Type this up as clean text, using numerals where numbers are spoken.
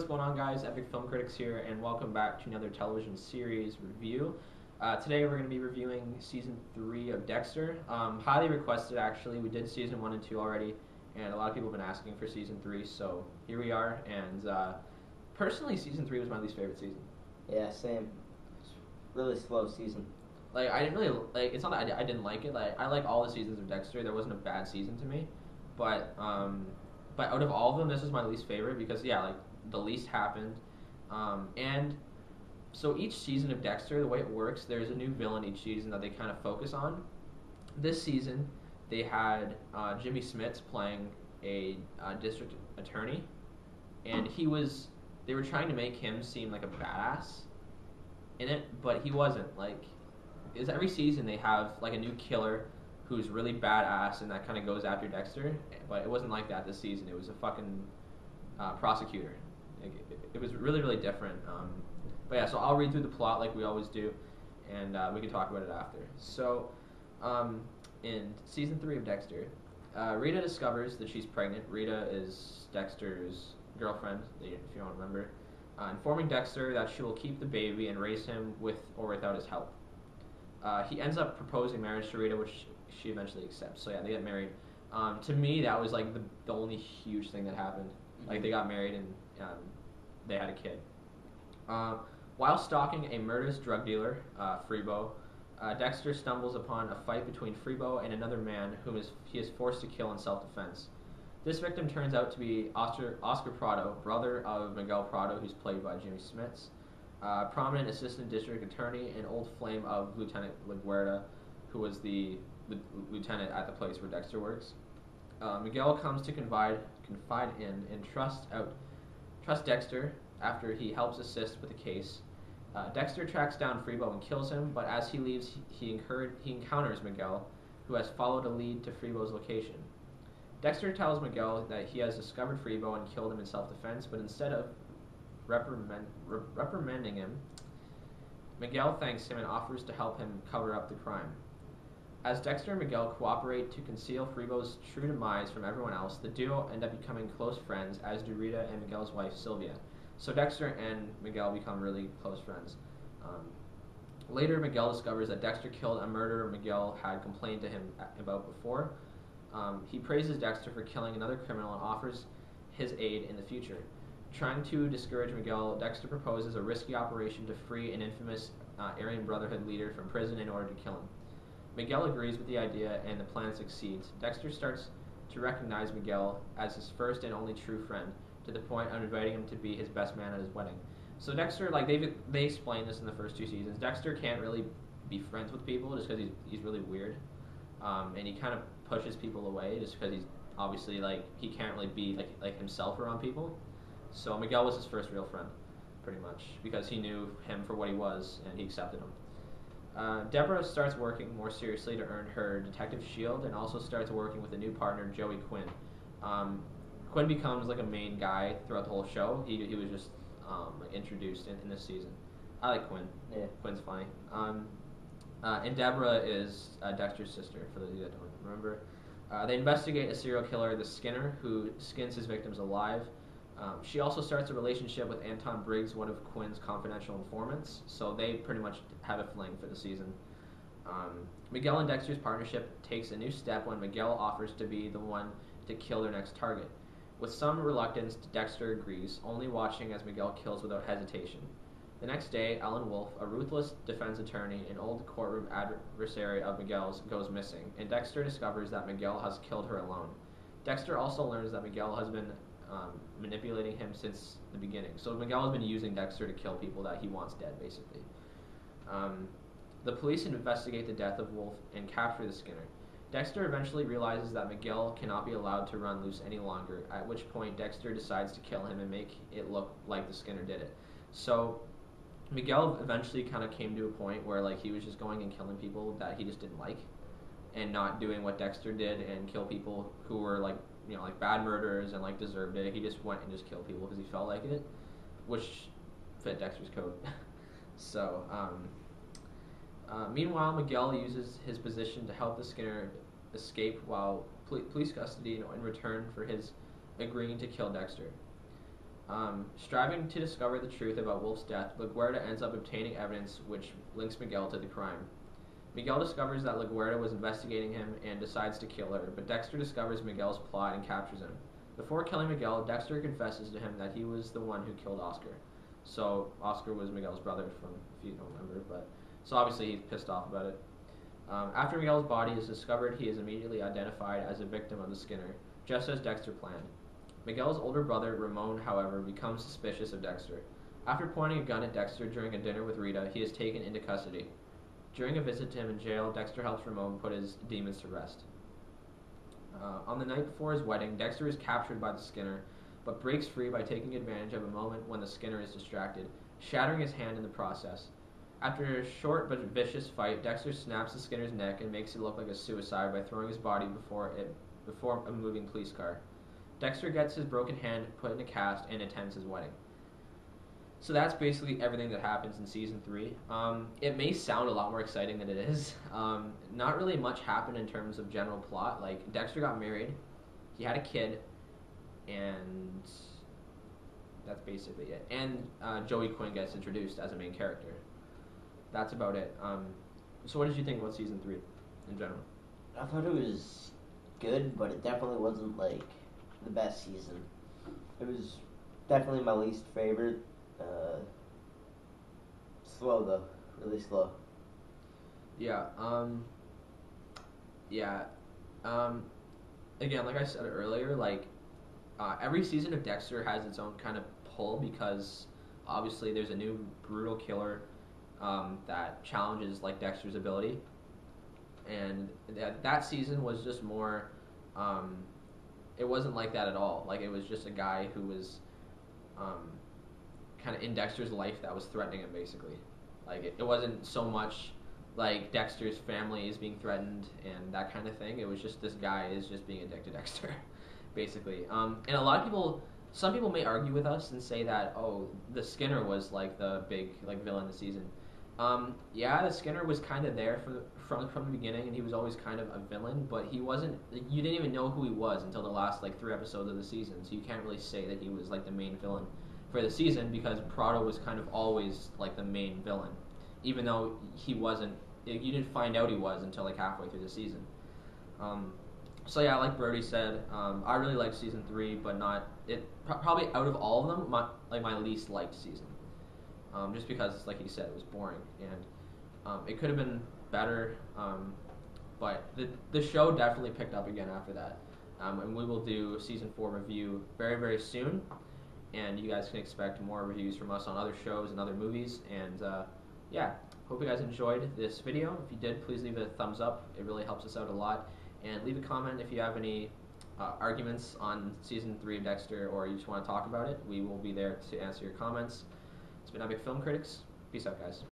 going on, guys? EpicFilmCritics here, and welcome back to another television series review. Today we're going to be reviewing Season 3 of Dexter. Highly requested, actually. We did Season 1 and 2 already, and a lot of people have been asking for Season 3, so here we are. And personally, Season 3 was my least favorite season. Yeah, same. It's really slow season. Like, I didn't really, like, it's not that I didn't like it. Like, I like all the seasons of Dexter. There wasn't a bad season to me. But out of all of them, this is my least favorite because, yeah, like, the least happened. And so each season of Dexter, the way it works, there's a new villain each season that they kind of focus on. This season, they had Jimmy Smits playing a district attorney, and they were trying to make him seem like a badass in it, but he wasn't. Like, is every season they have like a new killer who's really badass and that kind of goes after Dexter, but it wasn't like that this season. It was a fucking prosecutor. Like, it was really, really different. But yeah, so I'll read through the plot like we always do, and we can talk about it after. So, in Season 3 of Dexter, Rita discovers that she's pregnant. Rita is Dexter's girlfriend, if you don't remember, informing Dexter that she will keep the baby and raise him with or without his help. He ends up proposing marriage to Rita, which she eventually accepts. So yeah, they get married. To me, that was like the only huge thing that happened. Like, they got married and they had a kid. While stalking a murderous drug dealer, Freebo, Dexter stumbles upon a fight between Freebo and another man whom he is forced to kill in self-defense. This victim turns out to be Oscar Prado, brother of Miguel Prado, who's played by Jimmy Smits, prominent assistant district attorney, and old flame of Lieutenant LaGuardia, who was the lieutenant at the place where Dexter works. Miguel comes to confide in and trust Dexter after he helps assist with the case. Dexter tracks down Freebo and kills him, but as he leaves, he encounters Miguel, who has followed a lead to Freebo's location. Dexter tells Miguel that he has discovered Freebo and killed him in self-defense, but instead of reprimanding him, Miguel thanks him and offers to help him cover up the crime. As Dexter and Miguel cooperate to conceal Freebo's true demise from everyone else, the duo end up becoming close friends, as do Rita and Miguel's wife, Sylvia. So Dexter and Miguel become really close friends. Later, Miguel discovers that Dexter killed a murderer Miguel had complained to him about before. He praises Dexter for killing another criminal and offers his aid in the future. Trying to discourage Miguel, Dexter proposes a risky operation to free an infamous Aryan Brotherhood leader from prison in order to kill him. Miguel agrees with the idea, and the plan succeeds. Dexter starts to recognize Miguel as his first and only true friend, to the point of inviting him to be his best man at his wedding. So Dexter, like, they explained this in the first two seasons, Dexter can't really be friends with people just because he's really weird, and he kind of pushes people away just because he's obviously, like, he can't really be like himself around people. So Miguel was his first real friend, pretty much, because he knew him for what he was and he accepted him. Deborah starts working more seriously to earn her detective shield, and also starts working with a new partner, Joey Quinn. Quinn becomes like a main guy throughout the whole show. He was just introduced in this season. I like Quinn. Yeah. Quinn's funny. And Deborah is Dexter's sister, for those of you that don't remember. They investigate a serial killer, the Skinner, who skins his victims alive. She also starts a relationship with Anton Briggs, one of Quinn's confidential informants, so they pretty much have a fling for the season. Miguel and Dexter's partnership takes a new step when Miguel offers to be the one to kill their next target. With some reluctance, Dexter agrees, only watching as Miguel kills without hesitation. The next day, Ellen Wolf, a ruthless defense attorney and old courtroom adversary of Miguel's, goes missing, and Dexter discovers that Miguel has killed her alone. Dexter also learns that Miguel has been manipulating him since the beginning. So Miguel has been using Dexter to kill people that he wants dead, basically. The police investigate the death of Wolf and capture the Skinner. Dexter eventually realizes that Miguel cannot be allowed to run loose any longer, at which point Dexter decides to kill him and make it look like the Skinner did it. So Miguel eventually kind of came to a point where, like, he was just going and killing people that he just didn't like, and not doing what Dexter did and kill people who were, like, you know, like bad murderers and like deserved it. He just went and just killed people because he felt like it, which fit Dexter's code. So, meanwhile, Miguel uses his position to help the Skinner escape while police custody, in return for his agreeing to kill Dexter. Striving to discover the truth about Wolf's death, LaGuardia ends up obtaining evidence which links Miguel to the crime. Miguel discovers that LaGuardia was investigating him and decides to kill her, but Dexter discovers Miguel's plot and captures him. Before killing Miguel, Dexter confesses to him that he was the one who killed Oscar. So Oscar was Miguel's brother, from if you don't remember, but so obviously he's pissed off about it. After Miguel's body is discovered, he is immediately identified as a victim of the Skinner, just as Dexter planned. Miguel's older brother, Ramon, however, becomes suspicious of Dexter. After pointing a gun at Dexter during a dinner with Rita, he is taken into custody. During a visit to him in jail, Dexter helps Ramon put his demons to rest. On the night before his wedding, Dexter is captured by the Skinner, but breaks free by taking advantage of a moment when the Skinner is distracted, shattering his hand in the process. After a short but vicious fight, Dexter snaps the Skinner's neck and makes it look like a suicide by throwing his body before a moving police car. Dexter gets his broken hand put in a cast and attends his wedding. So that's basically everything that happens in season 3. It may sound a lot more exciting than it is. Not really much happened in terms of general plot. Like, Dexter got married, he had a kid, and that's basically it. And Joey Quinn gets introduced as a main character. That's about it. So what did you think about season 3 in general? I thought it was good, but it definitely wasn't like the best season. It was definitely my least favorite. Slow though, really slow. Yeah. Again, like I said earlier, like every season of Dexter has its own kind of pull because obviously there's a new brutal killer that challenges like Dexter's ability, and that season was just more. It wasn't like that at all. Like, it was just a guy who was kind of in Dexter's life that was threatening him, basically. Like, it wasn't so much like Dexter's family is being threatened and that kind of thing. It was just this guy is just being addicted to Dexter, basically. And a lot of people, some people may argue with us and say that, oh, the Skinner was like the big like villain of the season. Yeah, the Skinner was kind of there from the beginning, and he was always kind of a villain, but he wasn't. You didn't even know who he was until the last like 3 episodes of the season, so you can't really say that he was like the main villain for the season because Prado was kind of always like the main villain, even though he wasn't. You didn't find out he was until like halfway through the season. So yeah, like Brody said, I really liked season 3, but not it. Probably out of all of them, my least liked season. Just because, like he said, it was boring, and it could have been better, but the show definitely picked up again after that, and we will do season 4 review very, very soon, and you guys can expect more reviews from us on other shows and other movies, and yeah, hope you guys enjoyed this video. If you did, please leave a thumbs up. It really helps us out a lot, and leave a comment if you have any arguments on season 3 of Dexter, or you just want to talk about it. We will be there to answer your comments. It's been Epic Film Critics. Peace out, guys.